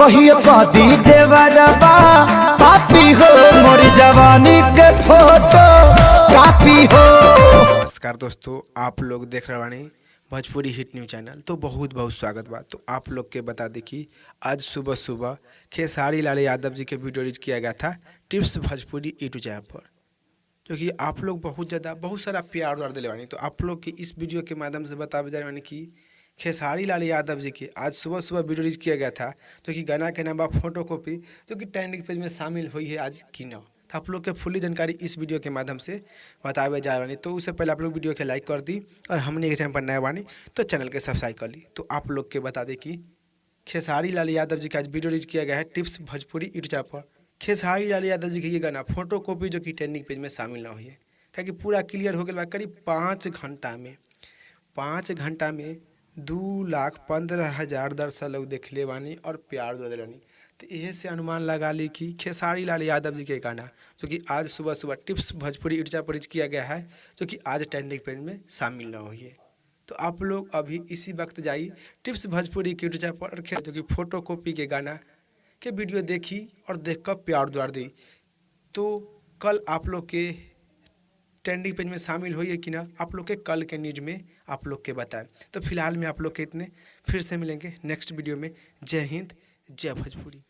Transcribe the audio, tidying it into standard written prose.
कहिए कदी देवरबा पापी हो मोर जवानी के फोटो कापी हो। नमस्कार दोस्तों, आप लोग देख रहे वाणी भोजपुरी हिट न्यूज चैनल। तो बहुत बहुत स्वागत बा। तो आप लोग के बता दें कि आज सुबह सुबह खेसारी लाल यादव जी के वीडियो रिलीज किया गया था टिप्स भोजपुरी यूट्यूब चैनल पर, जो कि आप लोग बहुत सारा प्यार दिले वानी। तो आप लोग की इस वीडियो के माध्यम से बता जा रहे कि खेसारी लाल यादव जी के आज सुबह सुबह वीडियो रिलीज किया गया था, जो कि गाना के नाम फोटो कॉपी, जो कि ट्रेंडिंग पेज में शामिल हुई है आज की न। तो आप लोग के फुली जानकारी इस वीडियो के माध्यम से बतावे जा रही। तो उससे पहले आप लोग वीडियो के लाइक कर दी और हमने चैनल पर नए बानी तो चैनल के सब्सक्राइब कर ली। तो आप लोग के बता दें कि खेसारी लाल यादव जी का आज वीडियो रिलीज किया गया है टिप्स भोजपुरी यूट्यूब चैनल पर। खेसारी लाल यादव जी का ये गाना फोटो कॉपी, जो कि ट्रेंडिंग पेज में शामिल ना हुई है, क्या पूरा क्लियर हो गया। करीब 5 घंटा में 2,15,000 दर्शक लोग देखले बानी और प्यार दे दिलानी। तो यही से अनुमान लगा ली कि खेसारी लाल यादव जी के गाना, जो कि आज सुबह सुबह टिप्स भोजपुरी यूट्यूब पर रिलीज किया गया है, जो कि आज ट्रेंडिंग पेज में शामिल ना हुई है। तो आप लोग अभी इसी वक्त जाइए टिप्स भोजपुरी के यूट्यूब पर, जो कि फोटो कॉपी के गाना के वीडियो देखी और देख कर प्यार द्वार दी। तो कल आप लोग के ट्रेंडिंग पेज में शामिल हुई है कि ना, आप लोग के कल के न्यूज में आप लोग के बताएं। तो फिलहाल में आप लोग के इतने, फिर से मिलेंगे नेक्स्ट वीडियो में। जय हिंद, जय भोजपुरी।